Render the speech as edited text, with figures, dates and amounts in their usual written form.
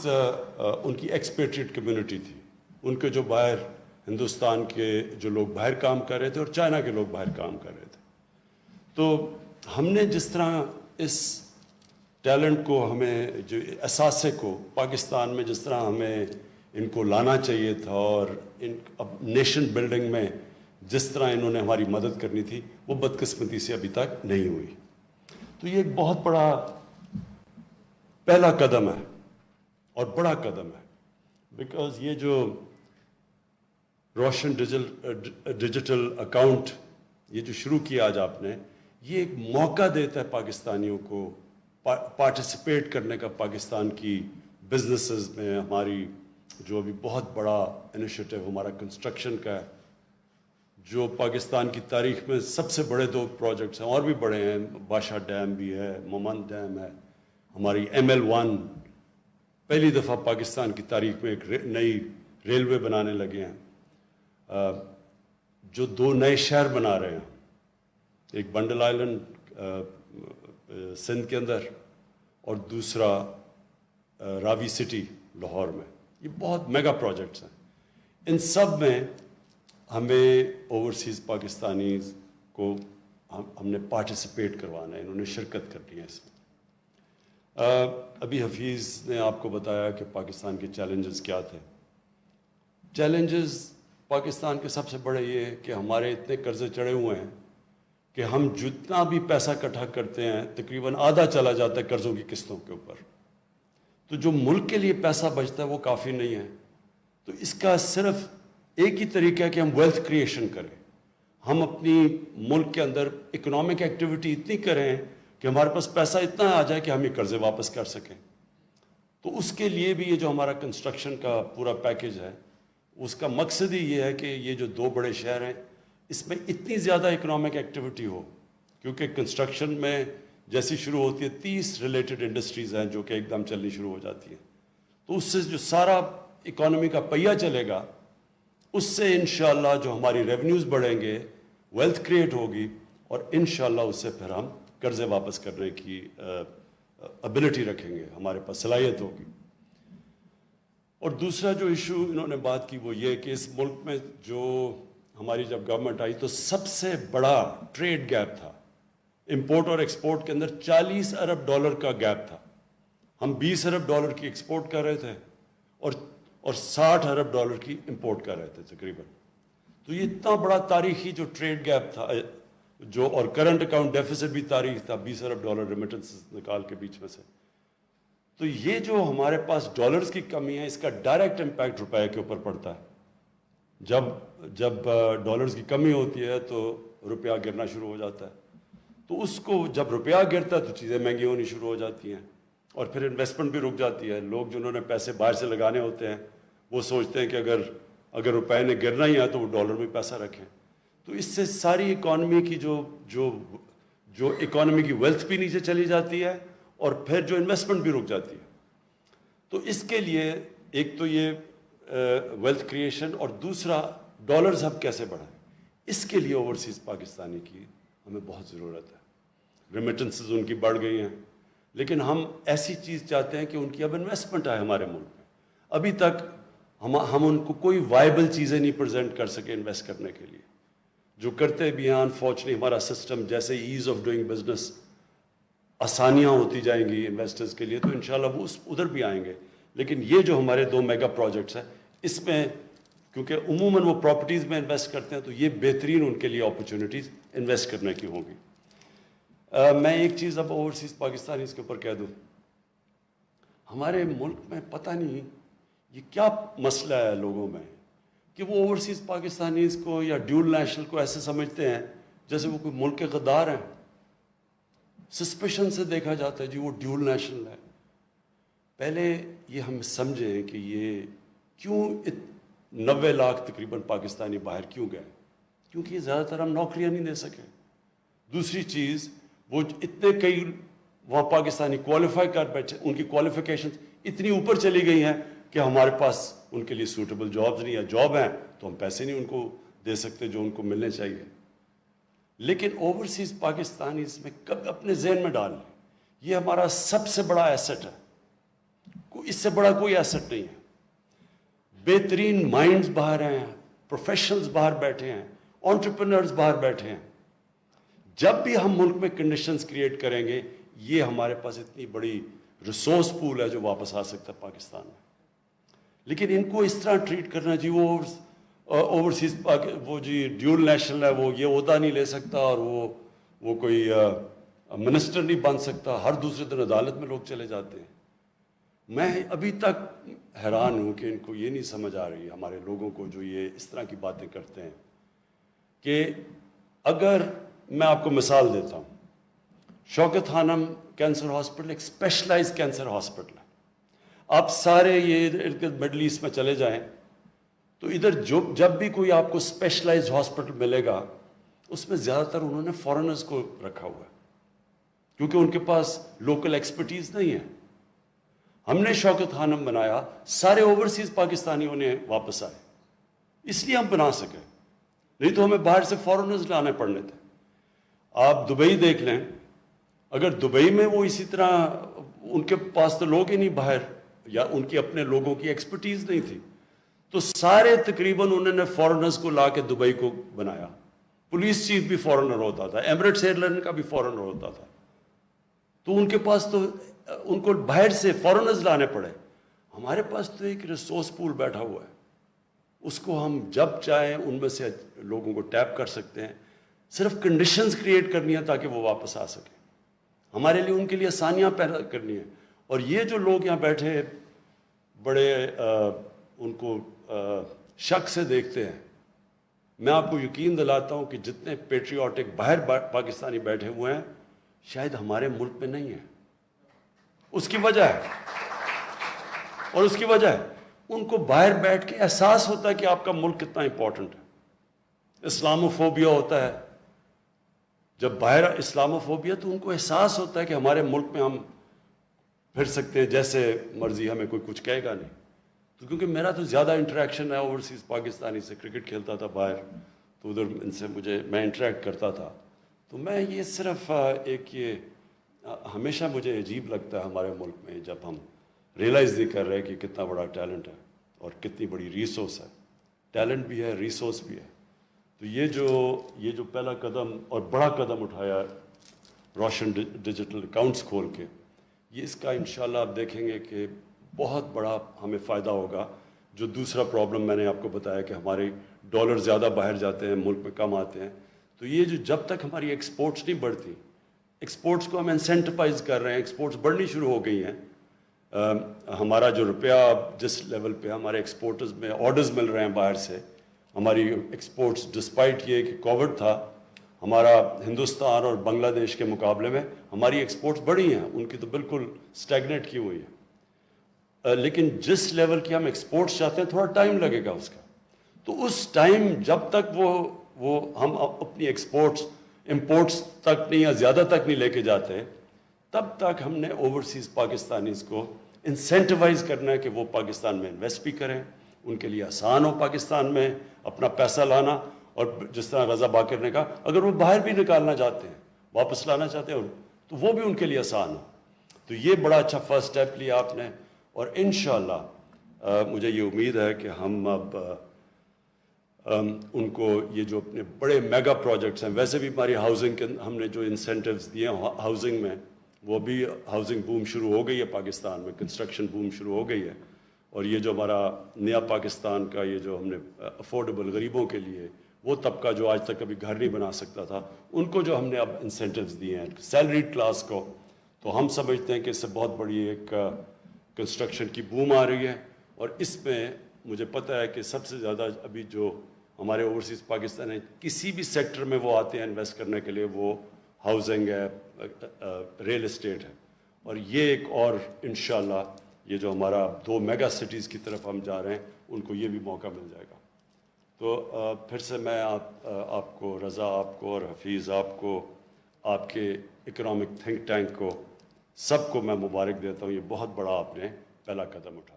ان کی ایکسپیٹریٹ کمیونٹی تھی، ان کے جو باہر ہندوستان کے جو لوگ باہر کام کر رہے تھے اور چائنا کے لوگ باہر کام کر رہے تھے. تو ہم نے جس طرح اس ٹیلنٹ کو، ہمیں جو اثاثے کو پاکستان میں جس طرح ہمیں ان کو لانا چاہیے تھا اور اب نیشن بلڈنگ میں جس طرح انہوں نے ہماری مدد کرنی تھی، وہ بدقسمتی سے ابھی تک نہیں ہوئی. تو یہ ایک بہت بڑا پہلا قدم ہے اور بڑا قدم ہے، بیکاز یہ جو روشن ڈیجیٹل اکاؤنٹ یہ جو شروع کیا آج آپ نے، یہ ایک موقع دیتا ہے پاکستانیوں کو پارٹیسپیٹ کرنے کا پاکستان کی بزنسز میں. ہماری جو ابھی بہت بڑا انیشیٹو ہمارا کنسٹرکشن کا ہے، جو پاکستان کی تاریخ میں سب سے بڑے 2 پروجیکٹس ہیں، اور بھی بڑے ہیں، بادشاہ ڈیم بھی ہے، مومند ڈیم ہے، ہماری ML1 پہلی دفعہ پاکستان کی تاریخ میں ایک نئی ریلوے بنانے لگے ہیں، جو 2 نئے شہر بنا رہے ہیں، ایک بنڈل آئلینڈ سندھ کے اندر اور دوسرا راوی سٹی لاہور میں. یہ بہت میگا پروجیکٹس ہیں. ان سب میں ہمیں اوورسیز پاکستانیز کو ہم نے پارٹیسپیٹ کروانا ہے، انہوں نے شرکت کرنی ہے اس میں. ابھی حفیظ نے آپ کو بتایا کہ پاکستان کے چیلنجز کیا تھے. چیلنجز پاکستان کے سب سے بڑے یہ ہے کہ ہمارے اتنے قرضے چڑھے ہوئے ہیں کہ ہم جتنا بھی پیسہ اکٹھا کرتے ہیں تقریباً آدھا چلا جاتا ہے قرضوں کی قسطوں کے اوپر. تو جو ملک کے لیے پیسہ بچتا ہے وہ کافی نہیں ہے. تو اس کا صرف ایک ہی طریقہ ہے کہ ہم ویلتھ کریشن کریں. ہم اپنی ملک کے اندر اکنامک ایکٹیویٹی اتنی کریں کہ ہمارے پاس پیسہ اتنا آ جائے کہ ہم یہ قرضے واپس کر سکیں. تو اس کے لیے بھی یہ جو ہمارا کنسٹرکشن کا پورا پیکج ہے، اس کا مقصد ہی یہ ہے کہ یہ جو 2 بڑے شہر ہیں اس میں اتنی زیادہ اکنامک ایکٹیویٹی ہو، کیونکہ کنسٹرکشن میں جیسی شروع ہوتی ہے 30 ریلیٹڈ انڈسٹریز ہیں جو کہ ایک دم چلنی شروع ہو جاتی ہیں. تو اس سے جو سارا اکانومی کا پہیہ چلے گا، اس سے انشاءاللہ جو ہماری ریونیوز بڑھیں گے، ویلتھ کریٹ ہوگی، اور انشاءاللہ اس سے پھر ہم قرضے واپس کرنے کی ابیلٹی رکھیں گے، ہمارے پاس صلاحیت ہوگی. اور دوسرا جو ایشو انہوں نے بات کی وہ یہ کہ اس ملک میں جو ہماری جب گورنمنٹ آئی تو سب سے بڑا ٹریڈ گیپ تھا. امپورٹ اور ایکسپورٹ کے اندر $40 ارب کا گیپ تھا. ہم $20 ارب کی ایکسپورٹ کر رہے تھے اور $60 ارب کی امپورٹ کر رہے تھے تقریباً. تو یہ اتنا بڑا تاریخی جو ٹریڈ گیپ تھا، جو اور کرنٹ اکاؤنٹ ڈیفیسٹ بھی تاریخ تھا $20 ارب ریمیٹنس نکال کے بیچ میں سے. تو یہ جو ہمارے پاس ڈالرز کی کمی ہے، اس کا ڈائریکٹ امپیکٹ روپے کے اوپر پڑتا ہے. جب ڈالرز کی کمی ہوتی ہے تو روپیہ گرنا شروع ہو جاتا ہے. تو اس کو جب روپیہ گرتا ہے تو چیزیں مہنگی ہونی شروع ہو جاتی ہیں اور پھر انویسٹمنٹ بھی رک جاتی ہے. لوگ جنہوں نے پیسے باہر سے لگانے ہوتے ہیں وہ سوچتے ہیں کہ اگر روپے نے گرنا ہی ہے تو وہ ڈالر میں پیسہ رکھیں. تو اس سے ساری اکانومی کی جو اکانومی کی ویلتھ بھی نیچے چلی جاتی ہے اور پھر جو انویسٹمنٹ بھی رک جاتی ہے. تو اس کے لیے ایک تو یہ ویلتھ کریشن اور دوسرا ڈالرز ہم کیسے بڑھائیں، اس کے لیے اوورسیز پاکستانی کی ہمیں بہت ضرورت ہے. ریمیٹنسز ان کی بڑھ گئی ہیں، لیکن ہم ایسی چیز چاہتے ہیں کہ ان کی اب انویسٹمنٹ آئے ہمارے ملک میں. ابھی تک ہم ان کو کوئی وائبل چیزیں نہیں پریزنٹ کر سکے انویسٹ کرنے کے لیے. جو کرتے بھی ہیں انفارچونیٹلی ہمارا سسٹم جیسے ایز آف ڈوئنگ بزنس آسانیاں ہوتی جائیں گی انویسٹرز کے لیے تو انشاءاللہ وہ ادھر بھی آئیں گے. لیکن یہ جو ہمارے 2 میگا پروجیکٹس ہیں اس میں کیونکہ عموماً وہ پراپرٹیز میں انویسٹ کرتے ہیں تو یہ بہترین ان کے لیے اپرچونیٹیز انویسٹ کرنے کی ہوں گی. میں ایک چیز اب اوورسیز پاکستانی اس کے اوپر کہہ دوں. ہمارے ملک میں پتہ نہیں یہ کیا مسئلہ ہے لوگوں میں کہ وہ اوورسیز پاکستانیز کو یا ڈیول نیشنل کو ایسے سمجھتے ہیں جیسے وہ کوئی ملک کے غدار ہیں. سسپیشن سے دیکھا جاتا ہے جی وہ ڈیول نیشنل ہے. پہلے یہ ہم سمجھیں کہ یہ کیوں 90 لاکھ تقریباً پاکستانی باہر کیوں گئے، کیونکہ یہ زیادہ تر ہم نوکریاں نہیں دے سکے. دوسری چیز وہ اتنے کئی وہاں پاکستانی کوالیفائی کر بیٹھے، ان کی کوالیفیکیشن اتنی اوپر چلی گئی ہیں کہ ہمارے پاس ان کے لیے سوٹیبل جابز نہیں ہیں. جاب ہیں تو ہم پیسے نہیں ان کو دے سکتے جو ان کو ملنے چاہیے. لیکن اوورسیز پاکستانی اس میں کب اپنے ذہن میں ڈال لیں یہ ہمارا سب سے بڑا ایسٹ ہے. اس سے بڑا کوئی ایسٹ نہیں ہے. بہترین مائنڈز باہر ہیں, پروفیشنلز باہر بیٹھے ہیں, انٹرپرینرز باہر بیٹھے ہیں. جب بھی ہم ملک میں کنڈیشنز کریٹ کریں گے, یہ ہمارے پاس اتنی بڑی ریسورس پول ہے جو واپس آ سکتا ہے پاکستان میں. لیکن ان کو اس طرح ٹریٹ کرنا چاہیے, وہ اوورسیز وہ جی ڈیول نیشنل ہے, وہ یہ عہدہ نہیں لے سکتا, اور وہ کوئی منسٹر نہیں بن سکتا, ہر دوسرے دن عدالت میں لوگ چلے جاتے ہیں. میں ابھی تک حیران ہوں کہ ان کو یہ نہیں سمجھ آ رہی ہمارے لوگوں کو جو یہ اس طرح کی باتیں کرتے ہیں, کہ اگر میں آپ کو مثال دیتا ہوں, شوکت خانم کینسر ہاسپٹل ایک اسپیشلائز کینسر ہاسپٹل ہے. آپ سارے یہ ارد گرد مڈل ایسٹ میں چلے جائیں تو ادھر جب بھی کوئی آپ کو اسپیشلائزڈ ہاسپٹل ملے گا, اس میں زیادہ تر انہوں نے فارنرز کو رکھا ہوا ہے, کیونکہ ان کے پاس لوکل ایکسپرٹیز نہیں ہے. ہم نے شوکت خانم بنایا, سارے اوورسیز پاکستانیوں نے واپس آئے, اس لیے ہم بنا سکے, نہیں تو ہمیں باہر سے فارنرز لانے پڑنے تھے. آپ دبئی دیکھ لیں, اگر دبئی میں وہ اسی طرح ان کے پاس تو لوگ ہی نہیں باہر, یا ان کی اپنے لوگوں کی ایکسپرٹیز نہیں تھی, تو سارے تقریباً انہوں نے فارنرز کو لا کے دبئی کو بنایا. پولیس چیف بھی فارنر ہوتا تھا, ایمریٹس ایئر لائن کا بھی فارنر ہوتا تھا. تو ان کے پاس تو ان کو باہر سے فارنرز لانے پڑے. ہمارے پاس تو ایک ریسورس پول بیٹھا ہوا ہے, اس کو ہم جب چاہیں ان میں سے لوگوں کو ٹیپ کر سکتے ہیں. صرف کنڈیشنز کریٹ کرنی ہیں تاکہ وہ واپس آ سکیں. ہمارے لیے ان کے لیے آسانیاں پیدا کرنی ہیں. اور یہ جو لوگ یہاں بیٹھے بڑے ان کو شک سے دیکھتے ہیں, میں آپ کو یقین دلاتا ہوں کہ جتنے پیٹریوٹک باہر پاکستانی بیٹھے ہوئے ہیں, شاید ہمارے ملک میں نہیں ہیں. اس کی وجہ ہے, اور اس کی وجہ ہے ان کو باہر بیٹھ کے احساس ہوتا ہے کہ آپ کا ملک کتنا امپورٹنٹ ہے. اسلاموفوبیا ہوتا ہے, جب باہر اسلاموفوبیا, تو ان کو احساس ہوتا ہے کہ ہمارے ملک میں ہم پھر سکتے ہیں جیسے مرضی, ہمیں کوئی کچھ کہے گا نہیں. تو کیونکہ میرا تو زیادہ انٹریکشن ہے اوورسیز پاکستانی سے, کرکٹ کھیلتا تھا باہر, تو ادھر ان سے میں انٹریکٹ کرتا تھا. تو میں یہ صرف ہمیشہ مجھے عجیب لگتا ہے ہمارے ملک میں جب ہم ریئلائز نہیں کر رہے کہ کتنا بڑا ٹیلنٹ ہے اور کتنی بڑی ریسورس ہے. ٹیلنٹ بھی ہے, ریسورس بھی ہے. تو یہ جو پہلا قدم اور بڑا قدم اٹھایا روشن ڈیجیٹل اکاؤنٹس کھول کے, یہ اس کا انشاءاللہ آپ دیکھیں گے کہ بہت بڑا ہمیں فائدہ ہوگا. جو دوسرا پرابلم میں نے آپ کو بتایا کہ ہمارے ڈالر زیادہ باہر جاتے ہیں, ملک میں کم آتے ہیں, تو یہ جب تک ہماری ایکسپورٹس نہیں بڑھتی, ایکسپورٹس کو ہم انسینٹیفائز کر رہے ہیں, ایکسپورٹس بڑھنی شروع ہو گئی ہیں. ہمارا جو روپیہ جس لیول پہ ہمارے ایکسپورٹرز میں آرڈرز مل رہے ہیں باہر سے, ہماری ایکسپورٹس ڈسپائٹ یہ کہ کووڈ تھا, ہمارا ہندوستان اور بنگلہ دیش کے مقابلے میں ہماری ایکسپورٹس بڑھی ہیں, ان کی تو بالکل سٹیگنیٹ کی ہوئی ہے. لیکن جس لیول کی ہم ایکسپورٹس چاہتے ہیں تھوڑا ٹائم لگے گا اس کا. تو اس ٹائم جب تک وہ ہم اپنی ایکسپورٹس امپورٹس تک نہیں یا زیادہ تک نہیں لے کے جاتے, تب تک ہم نے اوورسیز پاکستانیز کو انسینٹیوائز کرنا ہے کہ وہ پاکستان میں انویسٹ بھی کریں, ان کے لیے آسان ہو پاکستان میں اپنا پیسہ لانا. اور جس طرح رضا باقر نے کہا, اگر وہ باہر بھی نکالنا چاہتے ہیں, واپس لانا چاہتے ہیں, تو وہ بھی ان کے لیے آسان ہو. تو یہ بڑا اچھا فرسٹ سٹیپ لیا آپ نے, اور انشاءاللہ مجھے یہ امید ہے کہ ہم اب ان کو یہ جو اپنے بڑے میگا پروجیکٹس ہیں, ویسے بھی ہماری ہاؤسنگ کے ہم نے جو انسینٹیوز دیے ہیں ہاؤسنگ میں, وہ بھی ہاؤسنگ بوم شروع ہو گئی ہے پاکستان میں, کنسٹرکشن بوم شروع ہو گئی ہے. اور یہ جو ہمارا نیا پاکستان کا یہ جو ہم نے افورڈیبل غریبوں کے لیے, وہ طبقہ جو آج تک کبھی گھر نہیں بنا سکتا تھا, ان کو جو ہم نے اب انسینٹیوز دیے ہیں سیلریڈ کلاس کو, تو ہم سمجھتے ہیں کہ اس سے بہت بڑی ایک کنسٹرکشن کی بوم آ رہی ہے. اور اس میں مجھے پتہ ہے کہ سب سے زیادہ ابھی جو ہمارے اوورسیز پاکستان ہیں, کسی بھی سیکٹر میں وہ آتے ہیں انویسٹ کرنے کے لیے, وہ ہاؤسنگ ہے, ریل اسٹیٹ ہے. اور یہ ایک اور انشاءاللہ یہ جو ہمارا 2 میگا سٹیز کی طرف ہم جا رہے ہیں, ان کو یہ بھی موقع مل جائے گا. تو پھر سے میں آپ کو, رضا آپ کو اور حفیظ آپ کو, آپ کے اکنامک تھنک ٹینک کو, سب کو میں مبارک دیتا ہوں. یہ بہت بڑا آپ نے پہلا قدم اٹھایا.